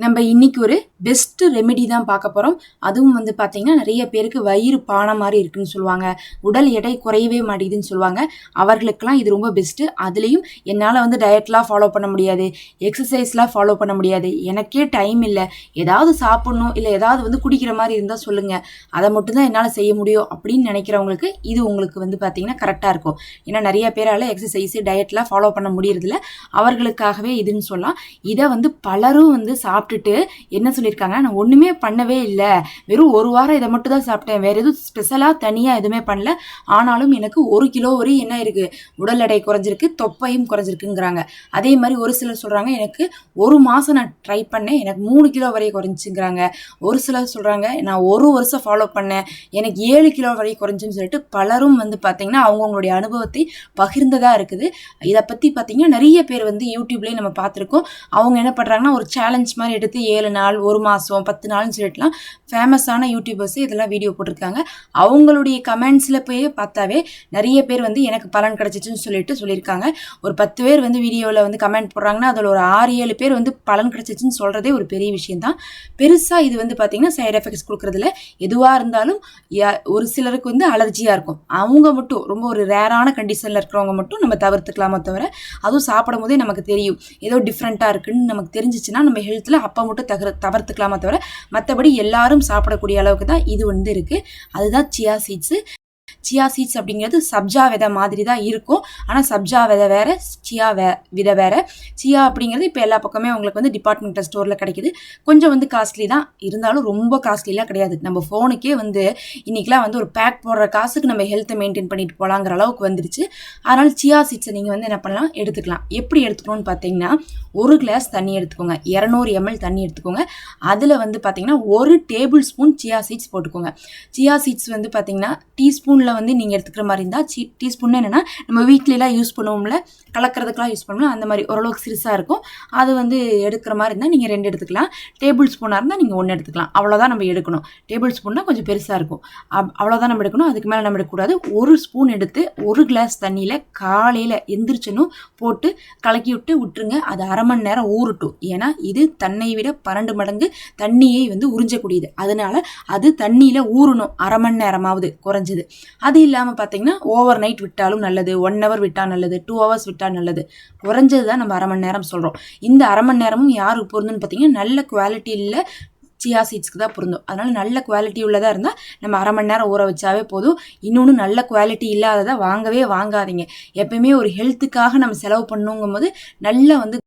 நம்ம இன்னைக்கு ஒரு பெஸ்ட் ரெமெடி தான் பார்க்க போகிறோம். அதுவும் வந்து பார்த்தீங்கன்னா நிறைய பேருக்கு வயிறு பானை மாதிரி இருக்குன்னு சொல்லுவாங்க, உடல் எடை குறையவே மாட்டேங்குதுன்னு சொல்லுவாங்க. அவர்களுக்கெல்லாம் இது ரொம்ப பெஸ்ட்டு. அதுலேயும் என்னால் வந்து டயட்லாம் ஃபாலோ பண்ண முடியாது, எக்ஸசைஸ்லாம் ஃபாலோ பண்ண முடியாது, எனக்கே டைம் இல்லை, ஏதாவது சாப்பிட்ணும் இல்லை ஏதாவது வந்து குடிக்கிற மாதிரி இருந்தால் சொல்லுங்கள், அதை மட்டும்தான் என்னால் செய்ய முடியும் அப்படின்னு நினைக்கிறவங்களுக்கு இது உங்களுக்கு வந்து பார்த்தீங்கன்னா கரெக்டாக இருக்கும். ஏன்னா நிறைய பேரால் எக்ஸசைஸு டயட்லாம் ஃபாலோ பண்ண முடியறதில்ல, அவர்களுக்காகவே இதுன்னு சொல்லலாம். இதை வந்து பலரும் வந்து சாப்பிட்டுட்டு என்ன சொல்லியிருக்காங்க, நான் ஒன்றுமே பண்ணவே இல்லை, வெறும் ஒரு வாரம் இதை மட்டும் தான் சாப்பிட்டேன், வேறு எதுவும் ஸ்பெஷலாக தனியாக எதுவுமே பண்ணல, ஆனாலும் எனக்கு 1 கிலோ வரை என்ன இருக்குது, உடல் எடை குறைஞ்சிருக்கு, தொப்பையும் குறைஞ்சிருக்குங்கிறாங்க. அதே மாதிரி ஒரு சிலர் சொல்கிறாங்க, எனக்கு 1 மாதம் நான் ட்ரை பண்ணேன், எனக்கு 3 கிலோ வரை குறைஞ்சிங்கிறாங்க. ஒரு சிலர் சொல்கிறாங்க, நான் 1 வருஷம் ஃபாலோ பண்ணேன், எனக்கு 7 கிலோ வரை குறைஞ்சுன்னு சொல்லிட்டு பலரும் வந்து பார்த்திங்கன்னா அவங்கவுங்களுடைய அனுபவத்தை பகிர்ந்ததாக இருக்குது. இதை பற்றி பார்த்திங்கன்னா நிறைய பேர் வந்து யூடியூப்லேயும் நம்ம பார்த்துருக்கோம். அவங்க என்ன பண்ணுறாங்கன்னா ஒரு சேலஞ்ச் மாதிரி எடுத்து 7 நாள் 1 மாதம் 10 நாள்னு சொல்லிட்டுலாம் ஃபேமஸான யூடியூபர்ஸே இதெல்லாம் வீடியோ போட்டிருக்காங்க. அவங்களுடைய கமெண்ட்ஸில் போய் பார்த்தாவே நிறைய பேர் வந்து எனக்கு பலன் கிடச்சிச்சுன்னு சொல்லியிருக்காங்க. ஒரு 10 பேர் வந்து வீடியோவில் வந்து கமெண்ட் போடுறாங்கன்னா அதில் ஒரு 6-7 பேர் வந்து பலன் கிடச்சிச்சுன்னு சொல்கிறதே ஒரு பெரிய விஷயந்தான். பெருசாக இது வந்து பார்த்திங்கன்னா சைட் எஃபெக்ட்ஸ் கொடுக்குறதுல எதுவாக இருந்தாலும் ஒரு சிலருக்கு வந்து அலர்ஜியாக இருக்கும். அவங்க மட்டும் ரொம்ப ஒரு ரேரான கண்டிஷனில் இருக்கிறவங்க மட்டும் நம்ம தவிர்த்துக்கலாமே தவிர, அதுவும் சாப்பிடும் போதே நமக்கு தெரியும் ஏதோ டிஃப்ரெண்ட்டாக இருக்குன்னு நமக்கு தெரிஞ்சிச்சுன்னா நம்ம ஹெல்த்தில் அப்போ மட்டும் தவிர்த்துக்கலாமே தவிர, மற்றபடி எல்லாரும் சாப்பிடக்கூடிய அளவுக்கு தான் இது வந்து இருக்குது. அதுதான் சியா சீட்ஸு. சியா சீட்ஸ் அப்படிங்கிறது சப்ஜா விதை மாதிரி தான் இருக்கும், ஆனால் சப்ஜா விதை வேறு, சியா விதை வேறு. சியா அப்படிங்கிறது இப்போ எல்லா பக்கமே உங்களுக்கு வந்து டிபார்ட்மெண்டல் ஸ்டோரில் கிடைக்கிது. கொஞ்சம் வந்து காஸ்ட்லி தான், இருந்தாலும் ரொம்ப காஸ்ட்லிலாம் கிடையாது. நம்ம ஃபோனுக்கே வந்து இன்றைக்கெலாம் வந்து ஒரு பேக் போடுற காசுக்கு நம்ம ஹெல்த்தை மெயின்டைன் பண்ணிட்டு போகலாங்கிற அளவுக்கு வந்துருச்சு. அதனால் சியா சீட்ஸை நீங்கள் வந்து என்ன பண்ணலாம், எடுத்துக்கலாம். எப்படி எடுத்துக்கணும்னு பார்த்தீங்கன்னா, 1 கிளாஸ் தண்ணி எடுத்துக்கோங்க, 200 ml தண்ணி எடுத்துக்கோங்க. அதில் வந்து பார்த்தீங்கன்னா 1 டேபிள் ஸ்பூன் சியா சீட்ஸ் போட்டுக்கோங்க. சியா சீட்ஸ் வந்து பார்த்தீங்கன்னா டீஸ்பூனில் வந்து நீங்கள் எடுத்துக்கிற மாதிரி இருந்தால், டீஸ்பூன் என்னென்னா நம்ம வீட்லலாம் யூஸ் பண்ணுவோம்ல, கலக்கிறதுக்கெலாம் யூஸ் பண்ணுவோம், அந்த மாதிரி ஓரளவுக்கு சிறுசாக இருக்கும். அது வந்து எடுக்கிற மாதிரி இருந்தால் நீங்கள் 2 எடுத்துக்கலாம். டேபிள் ஸ்பூனாக இருந்தால் நீங்கள் 1 எடுத்துக்கலாம். அவ்வளோதான் நம்ம எடுக்கணும். டேபிள் ஸ்பூன்னா கொஞ்சம் பெருசாக இருக்கும், அவ்வளோதான் நம்ம எடுக்கணும். அதுக்கு மேலே நம்ம எடுக்கக்கூடாது. 1 ஸ்பூன் எடுத்து 1 கிளாஸ் தண்ணியில் காலையில் எந்திரிச்சனும் போட்டு கலக்கி விட்டுருங்க. அது அரை மணி நேரம் ஊறட்டும். ஏன்னா இது தன்னை விட 12 மடங்கு தண்ணியை வந்து உறிஞ்சக்கூடியது, அதனால அது தண்ணியில் ஊறணும் அரை மணி நேரமாவது குறைஞ்சது. அது இல்லாமல் பார்த்தீங்கன்னா ஓவர் நைட் விட்டாலும் நல்லது, 1 hour விட்டால் நல்லது, 2 hours விட்டால் நல்லது. குறைஞ்சது தான் நம்ம அரை மணி நேரம் சொல்கிறோம். இந்த அரை மணி நேரமும் யாருக்கு பொருந்துன்னு பார்த்தீங்கன்னா நல்ல குவாலிட்டி இல்லை சியா சீட்ஸ்க்கு தான் பொருந்தும். அதனால் நல்ல குவாலிட்டி உள்ளதாக இருந்தால் நம்ம அரை மணி நேரம் ஊற வச்சாவே போதும். இன்னொன்று, நல்ல குவாலிட்டி இல்லாததை வாங்காதீங்க. எப்பயுமே ஒரு ஹெல்த்துக்காக நம்ம செலவு பண்ணுங்கும் போது நல்ல வந்து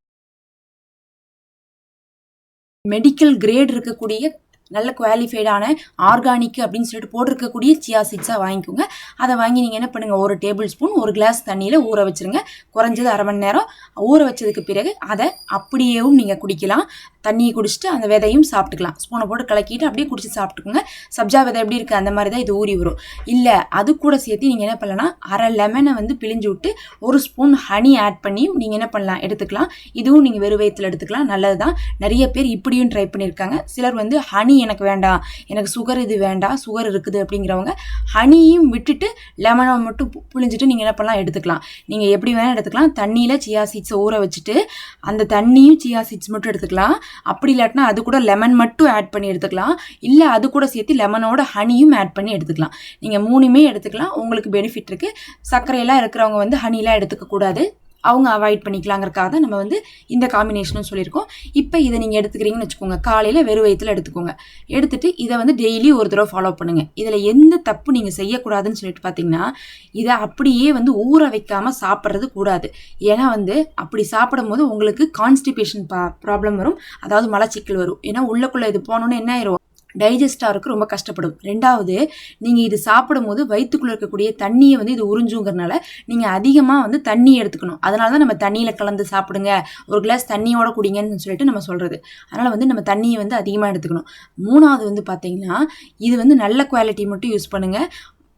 மெடிக்கல் கிரேட் இருக்கக்கூடிய நல்ல குவாலிஃபைடான ஆர்கானிக் அப்படின்னு சொல்லிட்டு போட்டிருக்கக்கூடிய சியா சீட்ஸாக வாங்கிக்கோங்க. அதை வாங்கி நீங்கள் என்ன பண்ணுங்கள், 1 டேபிள் ஸ்பூன் 1 கிளாஸ் தண்ணியில் ஊற வச்சுருங்க. குறைஞ்சது அரை மணி நேரம் ஊற வச்சதுக்கு பிறகு அதை அப்படியேவும் நீங்கள் குடிக்கலாம். தண்ணியை குடிச்சிட்டு அந்த விதையும் சாப்பிட்டுக்கலாம். ஸ்பூனை போட்டு கலக்கிட்டு அப்படியே குடிச்சு சாப்பிட்டுக்கோங்க. சப்ஜா விதை எப்படி இருக்குது அந்த மாதிரி தான் இது ஊறி வரும். இல்லை அது கூட சேர்த்து நீங்கள் என்ன பண்ணலாம், அரை லெமனை வந்து பிழிஞ்சு விட்டு 1 ஸ்பூன் ஹனி ஆட் பண்ணியும் நீங்கள் என்ன பண்ணலாம், எடுத்துக்கலாம். இதுவும் நீங்கள் வெறும் வயிற்றில் எடுத்துக்கலாம், நல்லது தான். நிறைய பேர் இப்படியும் ட்ரை பண்ணியிருக்காங்க. சிலர் வந்து ஹனி எனக்கு வேண்டாம், எனக்கு சுகர் இது வேண்டாம், சுகர் இருக்குது அப்படிங்கிறவங்க ஹனியும் விட்டுட்டு லெமனை மட்டும் புழிஞ்சிட்டு நீங்கள் என்ன பண்ணலாம், எடுத்துக்கலாம். நீங்கள் எப்படி வேணால் எடுத்துக்கலாம். தண்ணியில் சியா சீட்ஸை ஊற வச்சுட்டு அந்த தண்ணியும் சியா சீட்ஸ் மட்டும் எடுத்துக்கலாம். அப்படி இல்லாட்டினா அது கூட லெமன் மட்டும் ஆட் பண்ணி எடுத்துக்கலாம். இல்லை அது கூட சேர்த்து லெமனோட ஹனியும் ஆட் பண்ணி எடுத்துக்கலாம். நீங்கள் 3மே எடுத்துக்கலாம், உங்களுக்கு பெனிஃபிட் இருக்குது. சர்க்கரையெல்லாம் இருக்கிறவங்க வந்து ஹனிலாம் எடுத்துக்கக்கூடாது, அவங்க அவாய்ட் பண்ணிக்கலாங்கிறக்காக தான் நம்ம வந்து இந்த காம்பினேஷனும் சொல்லியிருக்கோம். இப்போ இதை நீங்கள் எடுத்துக்கிறீங்கன்னு வச்சுக்கோங்க, காலையில் வெறும் வயிற்றில் எடுத்துக்கோங்க. எடுத்துகிட்டு இதை வந்து டெய்லி ஒரு தடவை ஃபாலோ பண்ணுங்கள். இதில் எந்த தப்பு நீங்கள் செய்யக்கூடாதுன்னு சொல்லிட்டு பார்த்தீங்கன்னா, இதை அப்படியே வந்து ஊற வைக்காமல் சாப்பிட்றது கூடாது. ஏன்னா வந்து அப்படி சாப்பிடும் போது உங்களுக்கு கான்ஸ்டிபேஷன் ப்ராப்ளம் வரும், அதாவது மலச்சிக்கல் வரும். ஏன்னா உள்ளக்குள்ளே இது போனோன்னு என்ன ஆயிரும், டைஜஸ்ட் ஆகிறதுக்கு ரொம்ப கஷ்டப்படும். 2வது, நீங்கள் இது சாப்பிடும் போது வயிற்றுக்குள்ளே இருக்கக்கூடிய தண்ணியை வந்து இது உறிஞ்சுங்கிறனால நீங்கள் அதிகமாக வந்து தண்ணி எடுத்துக்கணும். அதனால தான் நம்ம தண்ணியில் கலந்து சாப்பிடுங்க, 1 கிளாஸ் தண்ணியோட குடிங்கன்னு சொல்லிட்டு நம்ம சொல்கிறது. அதனால் வந்து நம்ம தண்ணியை வந்து அதிகமாக எடுத்துக்கணும். 3வது வந்து பார்த்தீங்கன்னா, இது வந்து நல்ல குவாலிட்டி மட்டும் யூஸ் பண்ணுங்கள்.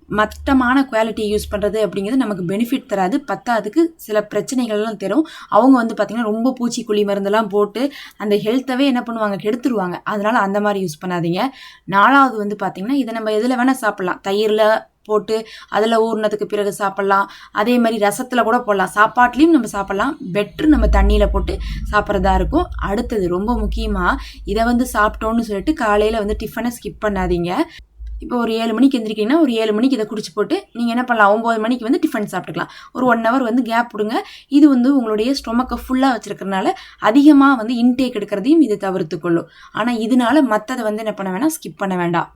மட்டமான குவாலிட்டி யூஸ் பண்ணுறது அப்படிங்கிறது நமக்கு பெனிஃபிட் தராது, பத்தாதுக்கு சில பிரச்சனைகள்லாம் தரும். அவங்க வந்து பார்த்திங்கன்னா ரொம்ப பூச்சிக்கொல்லி மருந்தெல்லாம் போட்டு அந்த ஹெல்த்தவே என்ன பண்ணுவாங்க, கெடுத்துருவாங்க. அதனால் அந்த மாதிரி யூஸ் பண்ணாதீங்க. 4வது வந்து பார்த்திங்கன்னா, இதை நம்ம எதில் வேணால் சாப்பிட்லாம். தயிரில் போட்டு அதில் ஊறினதுக்கு பிறகு சாப்பிட்லாம். அதே மாதிரி ரசத்தில் கூட போடலாம். சாப்பாட்லேயும் நம்ம சாப்பிட்லாம். பெட்ரு நம்ம தண்ணியில் போட்டு சாப்பிட்றதா இருக்கும். அடுத்தது ரொம்ப முக்கியமாக இதை வந்து சாப்பிட்டோன்னு சொல்லிட்டு காலையில் வந்து டிஃபனை ஸ்கிப் பண்ணாதீங்க. இப்போ ஒரு 7 மணிக்கு எந்திரிக்கிறீங்கன்னா ஒரு 7 மணிக்கு இதை குடிச்சு போட்டு நீங்கள் என்ன பண்ணலாம், 9 மணிக்கு வந்து டிஃபன் சாப்பிட்டுக்கலாம். ஒரு 1 ஹவர் வந்து கேப் விடுங்க. இது வந்து உங்களுடைய ஸ்டொமக்கை ஃபுல்லாக வச்சுருக்கிறதுனால அதிகமாக வந்து இன்டேக் எடுக்கிறதையும் இது தவிர்த்து கொள்ளும். ஆனால் இதனால மற்றதை வந்து என்ன பண்ண வேணாம், ஸ்கிப் பண்ண வேண்டாம்.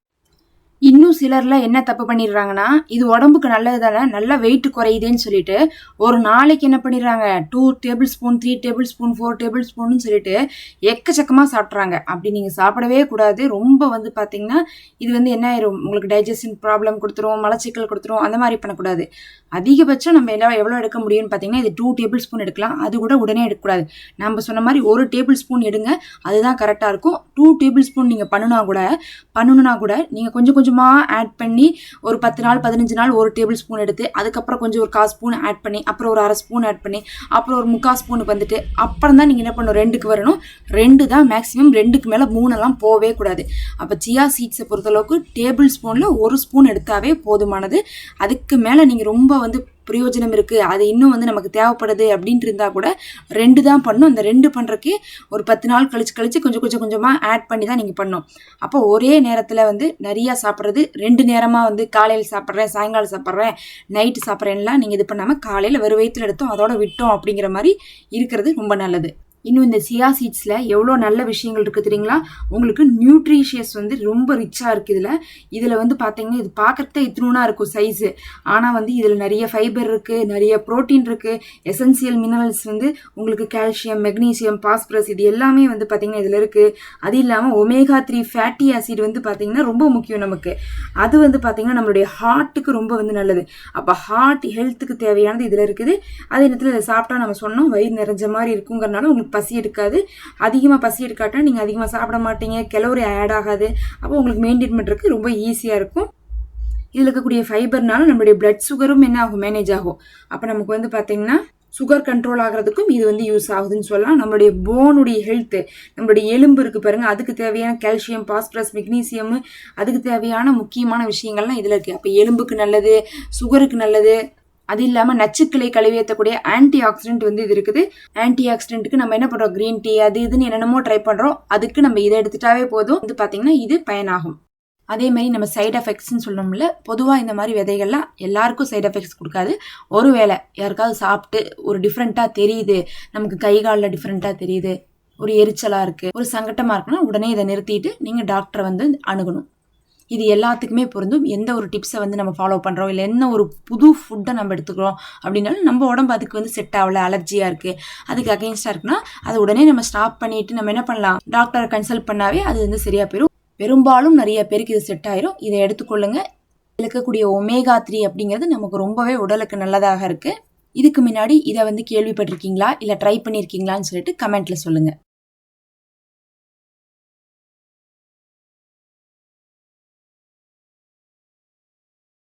இன்னும் சிலர்லாம் என்ன தப்பு பண்ணிடுறாங்கன்னா, இது உடம்புக்கு நல்லது தானே, நல்லா வெயிட் குறையுதுன்னு சொல்லிட்டு ஒரு நாளைக்கு என்ன பண்ணிடுறாங்க, 2 tablespoon 3 tablespoon 4 table ஸ்பூன்னு சொல்லிட்டு எக்கச்சக்கமாக சாப்பிட்றாங்க. அப்படி நீங்கள் சாப்பிடவே கூடாது. ரொம்ப வந்து பார்த்தீங்கன்னா இது வந்து என்ன ஆயிரும், உங்களுக்கு டைஜஷன் ப்ராப்ளம் கொடுத்துரும், மலச்சிக்கல் கொடுத்துரும். அந்த மாதிரி பண்ணக்கூடாது. அதிகபட்சம் நம்ம எவ்வளோ எடுக்க முடியும்னு பார்த்தீங்கன்னா இது 2 டேபிள் ஸ்பூன் எடுக்கலாம். அது கூட உடனே எடுக்கக்கூடாது. நம்ம சொன்ன மாதிரி 1 டேபிள் ஸ்பூன் எடுங்க, அதுதான் கரெக்டாக இருக்கும். 2 டேபிள் ஸ்பூன் நீங்கள் பண்ணணுன்னா கூட நீங்கள் கொஞ்சம் கொஞ்சமாக ஆட் பண்ணி ஒரு 10 நாள் 15 நாள் 1 டேபிள் ஸ்பூன் எடுத்து அதுக்கப்புறம் கொஞ்சம் ஒரு 1/4 ஸ்பூன் ஆட் பண்ணி அப்புறம் ஒரு 1/2 ஸ்பூன் ஆட் பண்ணி அப்புறம் ஒரு 3/4 ஸ்பூனுக்கு வந்துட்டு அப்புறம் தான் நீங்கள் என்ன பண்ணணும், 2க்கு வரணும். 2 தான் மேக்ஸிமம். 2க்கு மேலே 3 போகவே கூடாது. அப்போ சியா சீட்ஸை பொறுத்தளவுக்கு டேபிள் ஸ்பூனில் 1 ஸ்பூன் எடுத்தாவே போதுமானது. அதுக்கு மேலே நீங்கள் ரொம்ப வந்து பிரயோஜனம் இருக்குது, அது இன்னும் வந்து நமக்கு தேவைப்படுது அப்படின்ட்டு இருந்தால் கூட 2 தான் பண்ணணும். அந்த 2 பண்ணுறக்கே ஒரு 10 நாள் கழிச்சு கொஞ்சமாக ஆட் பண்ணி தான் நீங்கள் பண்ணணும். அப்போ ஒரே நேரத்தில் வந்து நிறையா சாப்பிட்றது, 2 நேரமாக வந்து காலையில் சாப்பிட்றேன், சாயங்காலம் சாப்பிட்றேன், நைட்டு சாப்பிட்றேன்லாம் நீங்கள் இது பண்ணாமல் காலையில் வெறும் வயிற்றில் எடுத்தோம் அதோட விட்டோம் அப்படிங்கிற மாதிரி இருக்கிறது ரொம்ப நல்லது. இன்னும் இந்த சியா சீட்ஸில் எவ்வளோ நல்ல விஷயங்கள் இருக்குது தெரியுங்களா? உங்களுக்கு நியூட்ரிஷியஸ் வந்து ரொம்ப ரிச்சாக இருக்குது. இதில் வந்து பார்த்தீங்கன்னா இது பார்க்கறதே இத்தினூனா இருக்கும் சைஸு. ஆனால் வந்து இதில் நிறைய ஃபைபர் இருக்குது, நிறைய ப்ரோட்டீன் இருக்குது, எசென்சியல் மினரல்ஸ் வந்து உங்களுக்கு கால்சியம், மெக்னீசியம், பாஸ்பரஸ் இது எல்லாமே வந்து பார்த்தீங்கன்னா இதில் இருக்குது. அது இல்லாமல் ஒமேகா 3 ஃபேட்டி ஆசிட் வந்து பார்த்தீங்கன்னா ரொம்ப முக்கியம் நமக்கு. அது வந்து பார்த்தீங்கன்னா நம்மளுடைய ஹார்ட்டுக்கு ரொம்ப வந்து நல்லது. அப்போ ஹார்ட் ஹெல்த்துக்கு தேவையானது இதில் இருக்குது. அதே நேரத்தில் இதை சாப்பிட்டா நம்ம சொன்னோம் வயிறு நிறைஞ்ச மாதிரி இருக்குங்கிறனால உங்களுக்கு பசி எடுக்காது. அதிகமாக பசி எடுக்காட்டா நீங்கள் அதிகமாக சாப்பிட மாட்டீங்க, கலோரி ஆட் ஆகாது. அப்போ உங்களுக்கு மெயின்டைன் பண்ணுறதுக்கு ரொம்ப ஈஸியாக இருக்கும். இதில் இருக்கக்கூடிய ஃபைபர்னால நம்மளுடைய பிளட் சுகரும் என்ன ஆகும், மேனேஜ் ஆகும். அப்போ நமக்கு வந்து பார்த்தீங்கன்னா சுகர் கண்ட்ரோல் ஆகிறதுக்கும் இது வந்து யூஸ் ஆகுதுன்னு சொல்லலாம். நம்மளுடைய போனுடைய ஹெல்த்து, நம்மளுடைய எலும்பு இருக்குது பாருங்கள், அதுக்கு தேவையான கால்சியம், பாஸ்பரஸ், மெக்னீசியம், அதுக்கு தேவையான முக்கியமான விஷயங்கள்லாம் இதில் இருக்குது. அப்போ எலும்புக்கு நல்லது, சுகருக்கு நல்லது. அது இல்லாமல் நச்சுக்களை கழுவியத்தக்கூடிய ஆன்டி ஆக்சிடென்ட் வந்து இது இருக்குது. ஆன்டி ஆக்சிடென்ட்டுக்கு நம்ம என்ன பண்ணுறோம், க்ரீன் டீ அது இதுன்னு என்னென்னமோ ட்ரை பண்ணுறோம். அதுக்கு நம்ம இதை எடுத்துட்டாவே போதும். வந்து பார்த்தீங்கன்னா இது பயனாகும். அதே மாதிரி நம்ம சைட் எஃபெக்ட்ஸ்ன்னு சொல்லணும்ல, பொதுவாக இந்த மாதிரி விதைகள்லாம் எல்லாருக்கும் சைட் எஃபெக்ட்ஸ் கொடுக்காது. ஒருவேளை யாருக்காவது சாப்பிட்டு ஒரு டிஃப்ரெண்ட்டாக தெரியுது, நமக்கு கை காலில் டிஃப்ரெண்ட்டாக தெரியுது, ஒரு எரிச்சலாக இருக்குது, ஒரு சங்கட்டமாக இருக்குன்னா உடனே இதை நிறுத்திட்டு நீங்கள் டாக்டரை வந்து அணுகணும். இது எல்லாத்துக்குமே பொருந்தும். எந்த ஒரு டிப்ஸை வந்து நம்ம ஃபாலோ பண்ணுறோம், இல்லை என்ன ஒரு புது ஃபுட்டை நம்ம எடுத்துக்கிறோம் அப்படின்னாலும் நம்ம உடம்பு அதுக்கு வந்து செட் ஆகலை, அலர்ஜியாக இருக்குது, அதுக்கு அகெயின்ஸ்டாக இருக்குன்னா அதை உடனே நம்ம ஸ்டாப் பண்ணிவிட்டு நம்ம என்ன பண்ணலாம், டாக்டரை கன்சல்ட் பண்ணாவே அது வந்து சரியாக போயிடும். பெரும்பாலும் நிறைய பேருக்கு இது செட் ஆயிரும். இதை எடுத்துக்கொள்ளுங்க. இருக்கக்கூடிய ஒமேகா 3 அப்படிங்கிறது நமக்கு ரொம்பவே உடலுக்கு நல்லதாக இருக்குது. இதுக்கு முன்னாடி இதை வந்து கேள்விப்பட்டிருக்கீங்களா இல்லை ட்ரை பண்ணியிருக்கீங்களான்னு சொல்லிட்டு கமெண்ட்டில் சொல்லுங்கள்.